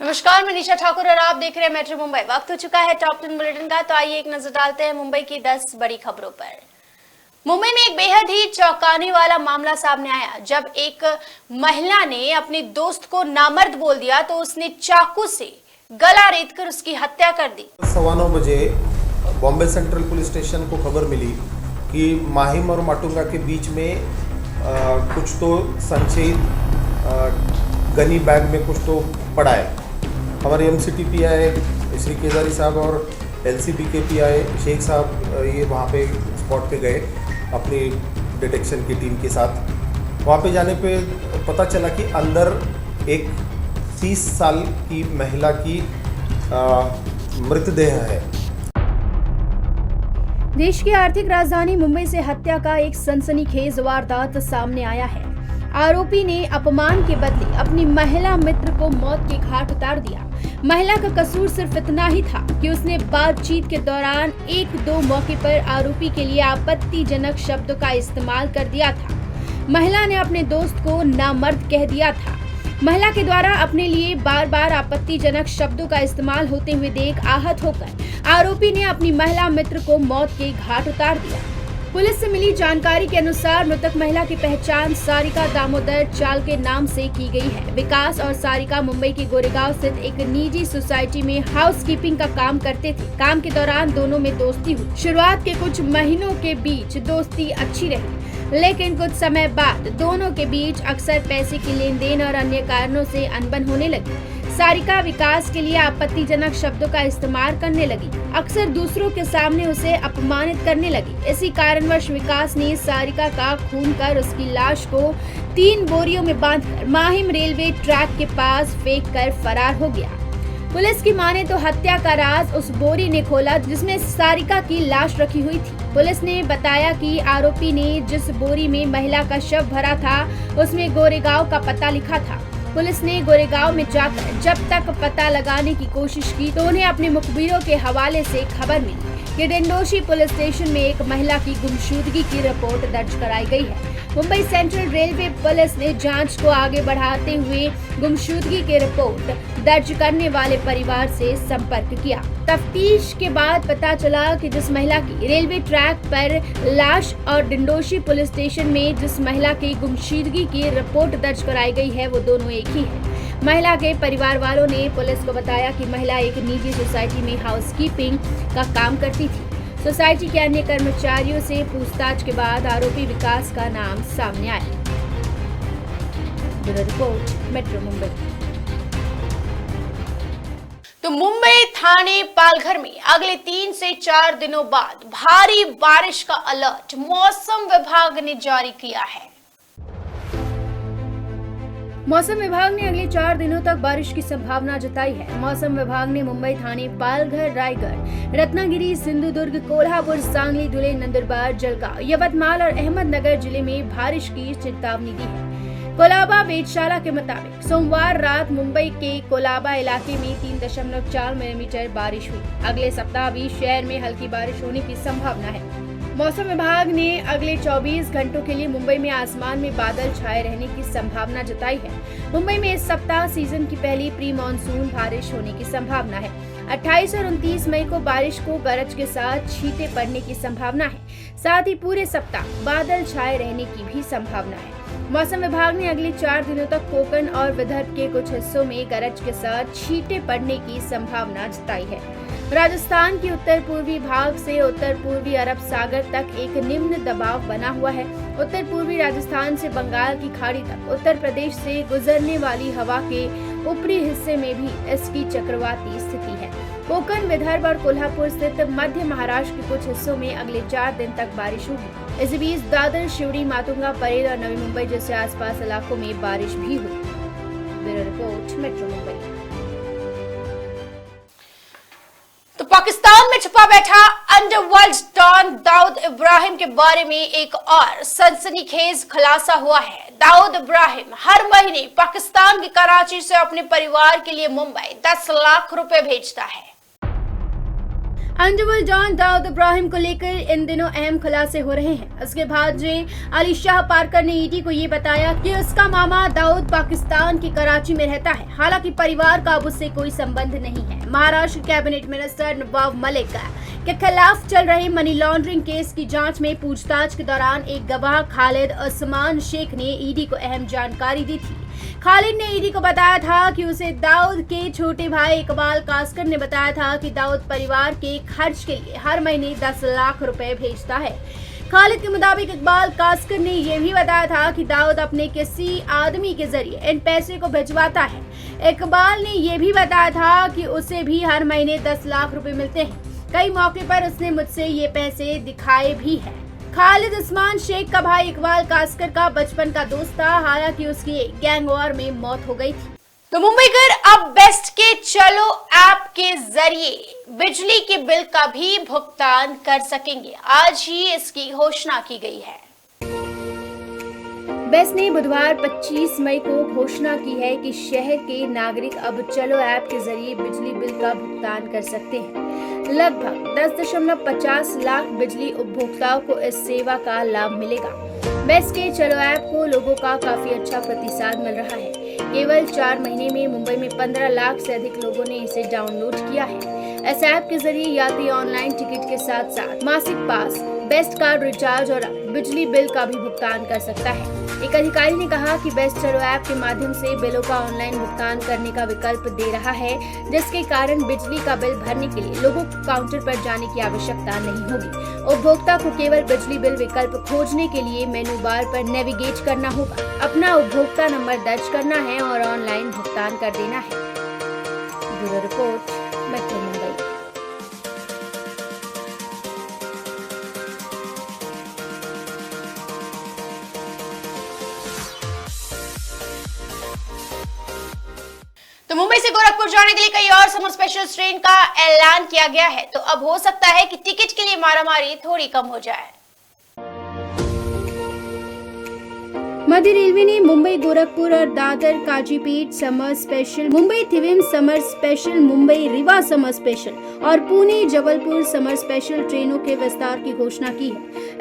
नमस्कार, मैं निशा ठाकुर और आप देख रहे हैं मेट्रो मुंबई। वक्त हो चुका है टॉप 10 बुलेटिन का, तो आइए एक नजर डालते हैं मुंबई की 10 बड़ी खबरों पर। मुंबई में एक बेहद ही चौंकाने वाला मामला सामने आया जब एक महिला ने अपने दोस्त को नामर्द बोल दिया तो उसने चाकू से गला रेतकर उसकी हत्या कर दी। 9:15 बजे बॉम्बे सेंट्रल पुलिस स्टेशन को खबर मिली कि माहिम और माटुंगा के बीच में कुछ तो संचयित गनी बैग में कुछ तो पड़ा है। हमारे एमसीटी पीआई श्री केदारी साहब और एलसीबी के पीआई शेख साहब ये वहाँ पे स्पॉट पे गए अपनी डिटेक्शन की टीम के साथ। वहाँ पे जाने पे पता चला कि अंदर एक 30 साल की महिला की मृतदेह है। देश की आर्थिक राजधानी मुंबई से हत्या का एक सनसनीखेज वारदात सामने आया है। आरोपी ने अपमान के बदले अपनी महिला मित्र को मौत के घाट उतार दिया। महिला का कसूर सिर्फ इतना ही था कि उसने बातचीत के दौरान एक दो मौके पर आरोपी के लिए आपत्तिजनक शब्दों का इस्तेमाल कर दिया था। महिला ने अपने दोस्त को नामर्द कह दिया था। महिला के द्वारा अपने लिए बार बार आपत्तिजनक शब्दों का इस्तेमाल होते हुए देख आहत होकर आरोपी ने अपनी महिला मित्र को मौत के घाट उतार दिया। पुलिस से मिली जानकारी के अनुसार मृतक महिला की पहचान सारिका दामोदर चाल के नाम से की गई है। विकास और सारिका मुंबई के गोरेगांव स्थित एक निजी सोसाइटी में हाउसकीपिंग का काम करते थे। काम के दौरान दोनों में दोस्ती हुई। शुरुआत के कुछ महीनों के बीच दोस्ती अच्छी रही, लेकिन कुछ समय बाद दोनों के बीच अक्सर पैसे की लेन देन और अन्य कारणों से अनबन होने लगी। सारिका विकास के लिए आपत्तिजनक शब्दों का इस्तेमाल करने लगी, अक्सर दूसरों के सामने उसे अपमानित करने लगी। इसी कारणवश विकास ने सारिका का खून कर उसकी लाश को 3 बोरियों में बांधकर माहिम रेलवे ट्रैक के पास फेंक कर फरार हो गया। पुलिस की माने तो हत्या का राज उस बोरी ने खोला जिसमें सारिका की लाश रखी हुई थी। पुलिस ने बताया कि आरोपी ने जिस बोरी में महिला का शव भरा था उसमें गोरेगांव का पता लिखा था। पुलिस ने गोरेगांव में जाकर जब तक पता लगाने की कोशिश की तो उन्हें अपने मुखबिरों के हवाले से खबर मिली कि डिंडोशी पुलिस स्टेशन में एक महिला की गुमशुदगी की रिपोर्ट दर्ज कराई गई है। मुंबई सेंट्रल रेलवे पुलिस ने जांच को आगे बढ़ाते हुए गुमशुदगी की रिपोर्ट दर्ज करने वाले परिवार से संपर्क किया। तफ्तीश के बाद पता चला कि जिस महिला की रेलवे ट्रैक पर लाश और डिंडोशी पुलिस स्टेशन में जिस महिला की गुमशुदगी की रिपोर्ट दर्ज कराई गई है वो दोनों एक ही है। महिला के परिवार वालों ने पुलिस को बताया कि महिला एक निजी सोसाइटी में हाउसकीपिंग का काम करती थी। सोसाइटी के अन्य कर्मचारियों से पूछताछ के बाद आरोपी विकास का नाम सामने आया। Bureau report, metro Mumbai. तो मुंबई थाने पालघर में अगले 3 से 4 दिनों बाद भारी बारिश का अलर्ट मौसम विभाग ने जारी किया है। मौसम विभाग ने अगले 4 दिनों तक बारिश की संभावना जताई है। मौसम विभाग ने मुंबई थाने पालघर, रायगढ़, रत्नागिरी, सिंधुदुर्ग, कोल्हापुर, सांगली, धुले, नंदुरबार, जलगांव, यवतमाल और अहमदनगर जिले में बारिश की चेतावनी दी है। कोलाबा वेधशाला के मुताबिक सोमवार रात मुंबई के कोलाबा इलाके में 3.4 मिलीमीटर बारिश हुई। अगले सप्ताह भी शहर में हल्की बारिश होने की संभावना है। मौसम विभाग ने अगले 24 घंटों के लिए मुंबई में आसमान में बादल छाए रहने की संभावना जताई है। मुंबई में इस सप्ताह सीजन की पहली प्री मानसून बारिश होने की संभावना है। 28 और 29 मई को बारिश को गरज के साथ छींटे पड़ने की संभावना है। साथ ही पूरे सप्ताह बादल छाए रहने की भी संभावना है। मौसम विभाग ने अगले 4 दिनों तक कोकण और विदर्भ के कुछ हिस्सों में गरज के साथ छींटे पड़ने की संभावना जताई है। राजस्थान की उत्तर पूर्वी भाग से उत्तर पूर्वी अरब सागर तक एक निम्न दबाव बना हुआ है। उत्तर पूर्वी राजस्थान से बंगाल की खाड़ी तक उत्तर प्रदेश से गुजरने वाली हवा के ऊपरी हिस्से में भी इसकी चक्रवाती स्थिति है। कोकण, विदर्भ और कोल्हापुर स्थित मध्य महाराष्ट्र के कुछ हिस्सों में अगले 4 दिन तक बारिश होगी। इस बीच दादर, शिवड़ी, मातुंगा, परेल और नवी मुंबई जैसे आसपास इलाकों में बारिश भी हुई। Bureau report, metro Mumbai. तो पाकिस्तान में छुपा बैठा अंडरवर्ल्ड डॉन दाऊद इब्राहिम के बारे में एक और सनसनीखेज खुलासा हुआ है। दाऊद इब्राहिम हर महीने पाकिस्तान के कराची से अपने परिवार के लिए मुंबई 10 लाख रुपए भेजता है। अंडरवर्ल्ड डॉन दाऊद इब्राहिम को लेकर इन दिनों अहम खुलासे हो रहे हैं। उसके भांजे अली शाह पारकर ने ईडी को ये बताया कि उसका मामा दाऊद पाकिस्तान के कराची में रहता है। हालांकि परिवार का अब उससे कोई संबंध नहीं है। महाराष्ट्र कैबिनेट मिनिस्टर नवाब मलिक के खिलाफ चल रहे मनी लॉन्ड्रिंग केस की जांच में पूछताछ के दौरान एक गवाह खालिद उस्मान शेख ने ईडी को अहम जानकारी दी थी। खालिद ने ईडी को बताया था कि उसे दाऊद के छोटे भाई इकबाल कास्कर ने बताया था कि दाऊद परिवार के खर्च के लिए हर महीने 10 लाख रुपए भेजता है। खालिद के मुताबिक इकबाल कास्कर ने यह भी बताया था कि दाऊद अपने किसी आदमी के जरिए इन पैसे को भिजवाता है। इकबाल ने यह भी बताया था कि उसे भी हर महीने 10 लाख रुपए मिलते हैं। कई मौके पर उसने मुझसे ये पैसे दिखाए भी हैं। खालिद उस्मान शेख का भाई इकबाल कास्कर का बचपन का दोस्त था। हालांकि उसकी गैंग वॉर में मौत हो गई थी। तो मुंबईकर अब बेस्ट के चलो ऐप के जरिए बिजली के बिल का भी भुगतान कर सकेंगे। आज ही इसकी घोषणा की गई है। बेस्ट ने बुधवार 25 मई को घोषणा की है कि शहर के नागरिक अब चलो ऐप के जरिए बिजली बिल का भुगतान कर सकते हैं। लगभग 10.50 लाख बिजली उपभोक्ताओं को इस सेवा का लाभ मिलेगा। बेस्ट के चलो ऐप को लोगों का काफी अच्छा प्रतिसाद मिल रहा है। केवल 4 महीने में मुंबई में 15 लाख से अधिक लोगों ने इसे डाउनलोड किया है। इस ऐप के जरिए यात्री ऑनलाइन टिकट के साथ साथ मासिक पास, बेस्ट कार्ड रिचार्ज और बिजली बिल का भी भुगतान कर सकता है। एक अधिकारी ने कहा कि बेस्ट चलो ऐप के माध्यम से बिलों का ऑनलाइन भुगतान करने का विकल्प दे रहा है, जिसके कारण बिजली का बिल भरने के लिए लोगों को काउंटर पर जाने की आवश्यकता नहीं होगी। उपभोक्ता को केवल बिजली बिल विकल्प खोजने के लिए मेनू बार पर नेविगेट करना होगा, अपना उपभोक्ता नंबर दर्ज करना है और ऑनलाइन भुगतान कर देना है। Bureau report, metro Mumbai. तो मुंबई से गोरखपुर जाने के लिए कई और समर स्पेशल ट्रेन का ऐलान किया गया है। तो अब हो सकता है कि टिकट के लिए मारामारी थोड़ी कम हो जाए। मध्य रेलवे ने मुंबई गोरखपुर और Dadar Kazipet summer special, Mumbai Thivim summer special, Mumbai Rewa summer special और पुणे जबलपुर समर स्पेशल ट्रेनों के विस्तार की घोषणा की है।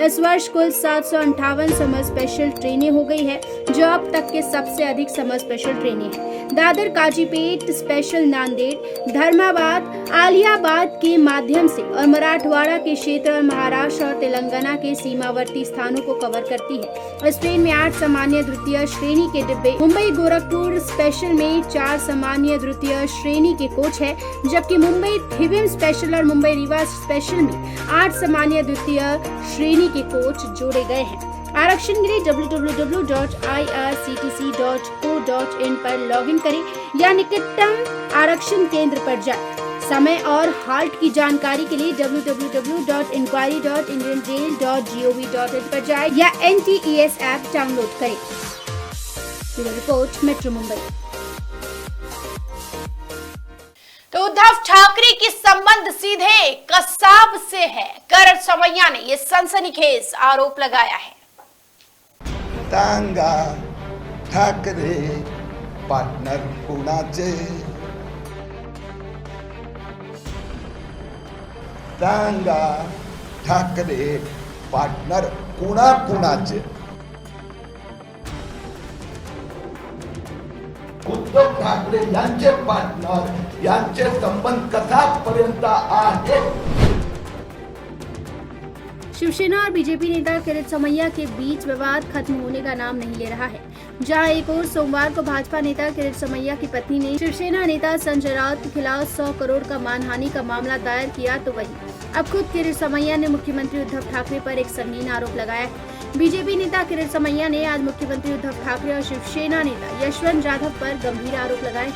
इस वर्ष कुल 758 समर स्पेशल ट्रेनें हो गई है, जो अब तक के सबसे अधिक समर स्पेशल ट्रेनें हैं। दादर काजीपेट स्पेशल नांदेड़, धर्माबाद, आलियाबाद के माध्यम से और मराठवाड़ा के क्षेत्र और महाराष्ट्र और तेलंगाना के सीमावर्ती स्थानों को कवर करती है। इस ट्रेन में 8 सामान्य द्वितीय श्रेणी के डिब्बे, मुंबई गोरखपुर स्पेशल में 4 सामान्य द्वितीय श्रेणी के कोच है, जबकि मुंबई थिविम स्पेशल और मुंबई रीवा स्पेशल में 8 सामान्य द्वितीय श्रेणी के कोच जोड़े गए हैं। आरक्षण के लिए www.irctc.co.in पर लॉगिन करें या निकटतम आरक्षण केंद्र पर जाएं। समय और हाल्ट की जानकारी के लिए www.inquiry.indianrail.gov.in पर जाएं या NTES ऐप डाउनलोड करें। Bureau report, metro Mumbai. तो उद्धव ठाकरे के संबंध सीधे कसाब से है। करण समैया ने ये सनसनीखेज आरोप लगाया है। टांगा ठाकरे पार्टनर कुणाचे, टांगा ठाकरे पार्टनर कुणाचे। उद्धव ठाकरे यांचे पार्टनर, यांचे संबंध कसापर्यंत आहेत। शिवसेना और बीजेपी नेता किरीट समैया के बीच विवाद खत्म होने का नाम नहीं ले रहा है। जहां एक और सोमवार को भाजपा नेता किरीट समैया की पत्नी ने शिवसेना नेता संजय राउत के खिलाफ 100 करोड़ का मानहानि का मामला दायर किया, तो वहीं अब खुद किरीट समैया ने मुख्यमंत्री उद्धव ठाकरे पर एक संगीन आरोप लगाया है। बीजेपी नेता किरीट समैया ने आज मुख्यमंत्री उद्धव ठाकरे और शिवसेना नेता यशवंत यादव पर गंभीर आरोप लगाए।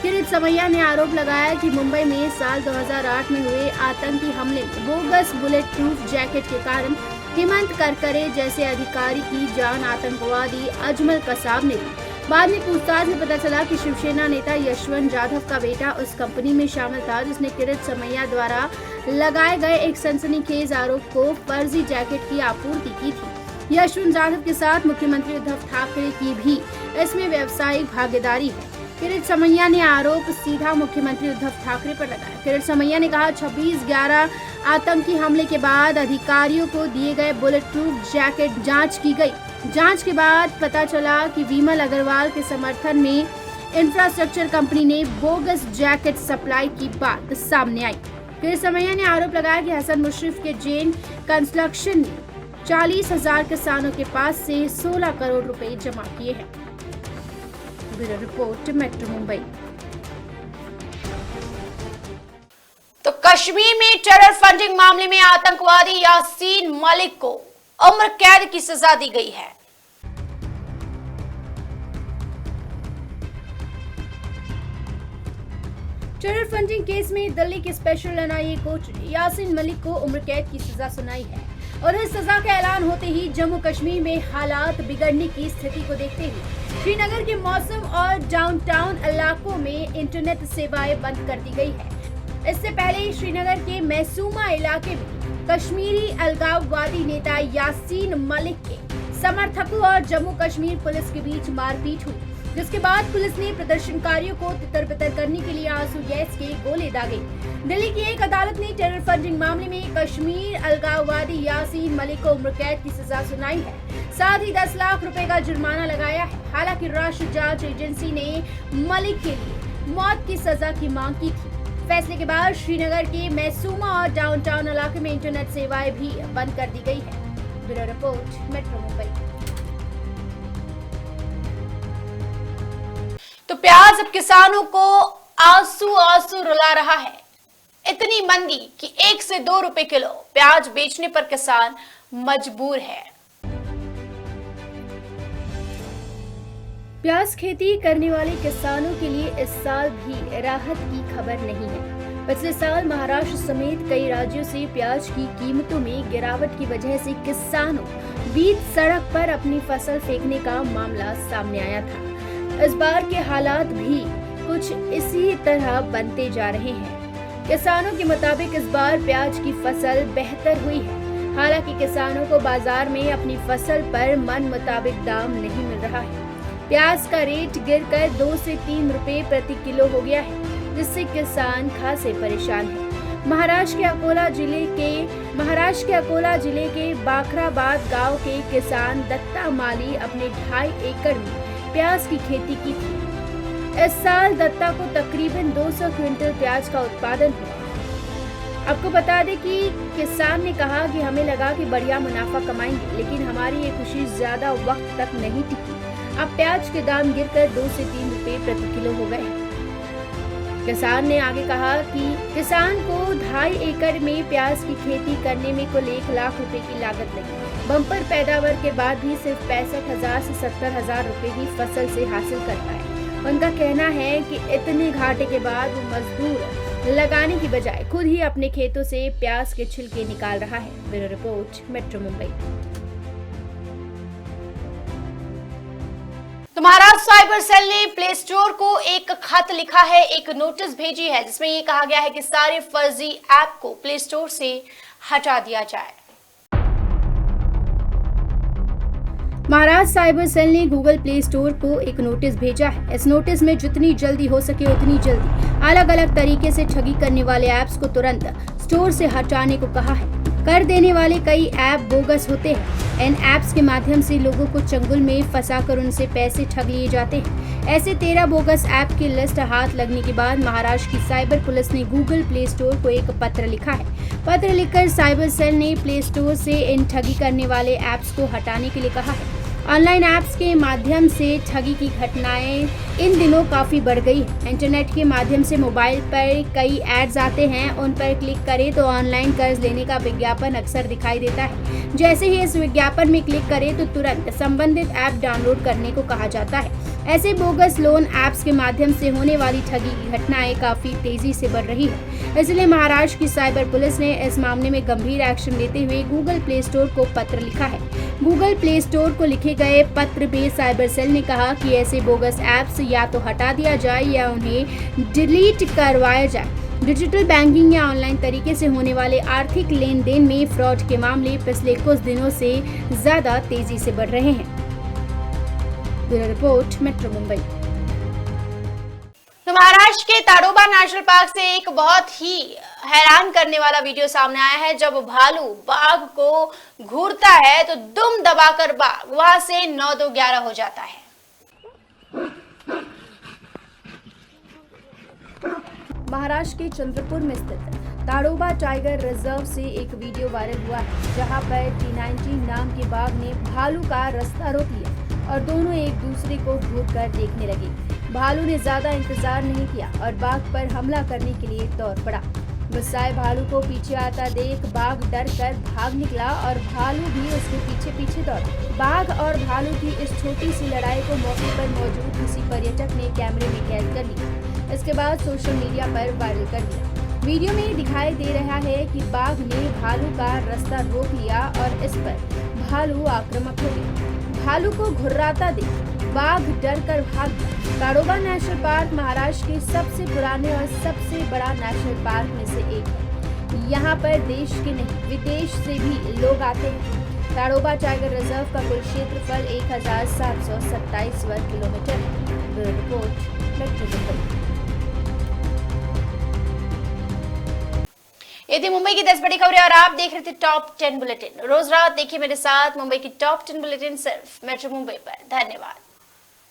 किरीट समैया ने आरोप लगाया कि मुंबई में साल 2008 में हुए आतंकी हमले में बोगस बुलेट प्रूफ जैकेट के कारण हेमंत करकरे जैसे अधिकारी की जान आतंकवादी अजमल कसाब ने दी। बाद में पूछताछ में पता चला कि शिवसेना नेता यशवंत यादव का बेटा उस कंपनी में शामिल था जिसने किरीट समैया द्वारा लगाए गए एक सनसनीखेज आरोप को फर्जी जैकेट की आपूर्ति की थी। यशवंत यादव के साथ मुख्यमंत्री उद्धव ठाकरे की भी इसमें व्यावसायिक भागीदारी है। किरीट समैया ने आरोप सीधा मुख्यमंत्री उद्धव ठाकरे पर लगाया। किरीट समैया ने कहा 26/11 आतंकी हमले के बाद अधिकारियों को दिए गए बुलेट प्रूफ जैकेट जांच की गई। जांच के बाद पता चला कि विमल अग्रवाल के समर्थन में इंफ्रास्ट्रक्चर कंपनी ने बोगस जैकेट सप्लाई की बात सामने आई। किरीट समैया ने आरोप लगाया कि हसन मुश्रीफ के जैन कंस्ट्रक्शन ने 40,000 किसानों के पास से 16 करोड़ रुपए जमा किए हैं। Bureau report, metro Mumbai. तो कश्मीर में टेरर फंडिंग मामले में आतंकवादी यासीन मलिक को उम्र कैद की सजा दी गई है। टेरर फंडिंग केस में दिल्ली के स्पेशल एनआईए कोर्ट ने यासीन मलिक को उम्र कैद की सजा सुनाई है और इस सजा का ऐलान होते ही जम्मू कश्मीर में हालात बिगड़ने की स्थिति को देखते हुए श्रीनगर के मौसम और डाउनटाउन इलाकों में इंटरनेट सेवाएं बंद कर दी गई है। इससे पहले श्रीनगर के मैसूमा इलाके में कश्मीरी अलगाववादी नेता यासीन मलिक के समर्थकों और जम्मू कश्मीर पुलिस के बीच मारपीट हुई, जिसके बाद पुलिस ने प्रदर्शनकारियों को तितर-बितर करने के लिए आंसू गैस के गोले दागे। दिल्ली की एक अदालत ने टेरर फंडिंग मामले में कश्मीर अलगाववादी यासीन मलिक को उम्र कैद की सजा सुनाई है, साथ ही 10 लाख रुपए का जुर्माना लगाया है। हालांकि राष्ट्रीय जांच एजेंसी ने मलिक के लिए मौत की सजा की मांग की थी। फैसले के बाद श्रीनगर के मैसूमा और डाउनटाउन इलाके में इंटरनेट सेवाएं भी बंद कर दी गई है। Bureau report, metro Mumbai. तो प्याज अब किसानों को आंसू रुला रहा है। इतनी मंदी कि 1 से 2 रुपए किलो प्याज बेचने पर किसान मजबूर है। प्याज खेती करने वाले किसानों के लिए इस साल भी राहत की खबर नहीं है। पिछले साल महाराष्ट्र समेत कई राज्यों से प्याज की कीमतों में गिरावट की वजह से किसानों बीच सड़क पर अपनी फसल फेंकने का मामला सामने आया था। इस बार के हालात भी कुछ इसी तरह बनते जा रहे हैं। किसानों के मुताबिक इस बार प्याज की फसल बेहतर हुई है। हालांकि किसानों को बाजार में अपनी फसल पर मन मुताबिक दाम नहीं मिल रहा है। प्याज का रेट गिरकर 2 से 3 रुपए प्रति किलो हो गया है, जिससे किसान खासे परेशान हैं। महाराष्ट्र के अकोला जिले के बाखराबाद गांव के किसान दत्ता माली अपने 2.5 एकड़ में प्याज की खेती की थी। इस साल दत्ता को तकरीबन 200 क्विंटल प्याज का उत्पादन हुआ। आपको बता दें कि किसान ने कहा कि हमें लगा कि बढ़िया मुनाफा कमाएंगे, लेकिन हमारी ये खुशी ज्यादा वक्त तक नहीं टिकी। अब प्याज के दाम गिरकर 2 से 3 रुपए प्रति किलो हो गए हैं। किसान ने आगे कहा कि किसान को 2.5 एकड़ में प्याज की खेती करने में कुल 1 लाख रुपए की लागत लगी। बम्पर पैदावार के बाद भी सिर्फ 65,000 से 70,000 रुपए ही फसल से हासिल कर पाए। उनका कहना है कि इतने घाटे के बाद वो मजदूर लगाने की बजाय खुद ही अपने खेतों से प्याज के छिलके निकाल रहा है। Bureau report, metro Mumbai. तो महाराष्ट्र साइबर सेल ने प्ले स्टोर को एक खत लिखा है, एक नोटिस भेजी है, जिसमें ये कहा गया है कि सारे फर्जी ऐप को प्ले स्टोर से हटा दिया जाए। महाराष्ट्र साइबर सेल ने गूगल प्ले स्टोर को एक नोटिस भेजा है। इस नोटिस में जितनी जल्दी हो सके उतनी जल्दी अलग अलग तरीके से ठगी करने वाले ऐप्स को तुरंत स्टोर से हटाने को कहा है। कर देने वाले कई ऐप बोगस होते हैं। इन ऐप्स के माध्यम से लोगों को चंगुल में फंसाकर उनसे पैसे ठग लिए जाते हैं। ऐसे 13 बोगस ऐप की लिस्ट हाथ लगने के बाद महाराष्ट्र की साइबर पुलिस ने गूगल प्ले स्टोर को एक पत्र लिखा है। पत्र लिखकर साइबर सेल ने प्ले स्टोर से इन ठगी करने वाले ऐप्स को हटाने के लिए कहा है। ऑनलाइन ऐप्स के माध्यम से ठगी की घटनाएं इन दिनों काफी बढ़ गई है। इंटरनेट के माध्यम से मोबाइल पर कई एड्स आते हैं, उन पर क्लिक करें तो ऑनलाइन कर्ज लेने का विज्ञापन अक्सर दिखाई देता है। जैसे ही इस विज्ञापन में क्लिक करें तो तुरंत संबंधित ऐप डाउनलोड करने को कहा जाता है। ऐसे बोगस लोन ऐप्स के माध्यम से होने वाली ठगी की घटनाएं काफी तेजी से बढ़ रही है। इसलिए महाराष्ट्र की साइबर पुलिस ने इस मामले में गंभीर एक्शन लेते हुए गूगल प्ले स्टोर को पत्र लिखा है। गूगल प्ले स्टोर को लिखे गए पत्र में साइबर सेल ने कहा कि ऐसे बोगस ऐप्स या तो हटा दिया जाए या उन्हें डिलीट करवाया जाए। डिजिटल बैंकिंग या ऑनलाइन तरीके से होने वाले आर्थिक लेन देन में फ्रॉड के मामले पिछले कुछ दिनों से ज्यादा तेजी से बढ़ रहे हैं। Bureau report, metro Mumbai. तो महाराष्ट्र के ताडोबा नेशनल पार्क से एक बहुत ही हैरान करने वाला वीडियो सामने आया है। जब भालू बाघ को घूरता है तो दुम दबाकर बाघ वहां से 9-2-11 हो जाता है। महाराष्ट्र के चंद्रपुर में स्थित ताडोबा टाइगर रिजर्व से एक वीडियो वायरल हुआ है, जहां पर T19 नाम के बाघ ने भालू का रास्ता रोक लिया और दोनों एक दूसरे को घूरकर देखने लगे। भालू ने ज्यादा इंतजार नहीं किया और बाघ पर हमला करने के लिए दौड़ पड़ा। गुस्साए भालू को पीछे आता देख बाघ डर कर भाग निकला और भालू भी उसके पीछे पीछे दौड़ा। बाघ और भालू की इस छोटी सी लड़ाई को मौके पर मौजूद किसी पर्यटक ने कैमरे में कैद कर लिया। इसके बाद सोशल मीडिया पर वायरल कर दिया। वीडियो में दिखाई दे रहा है कि बाघ ने भालू का रास्ता रोक लिया और इस पर भालू आक्रामक हो गया। भालू को घुर्राता देख बाघ डर कर भाग गया। ताडोबा नेशनल पार्क महाराष्ट्र के सबसे पुराने और सबसे बड़ा नेशनल पार्क में से एक है। यहाँ पर देश के नहीं विदेश से भी लोग आते हैं। ताडोबा टाइगर रिजर्व का कुल क्षेत्रफल 1727 वर्ग किलोमीटर है। Bureau report, metro Mumbai. ये थी मुंबई की 10 बड़ी खबरें और आप देख रहे थे टॉप 10 बुलेटिन। रोज रात देखिए मेरे साथ मुंबई की टॉप 10 बुलेटिन सिर्फ मेट्रो मुंबई पर। धन्यवाद।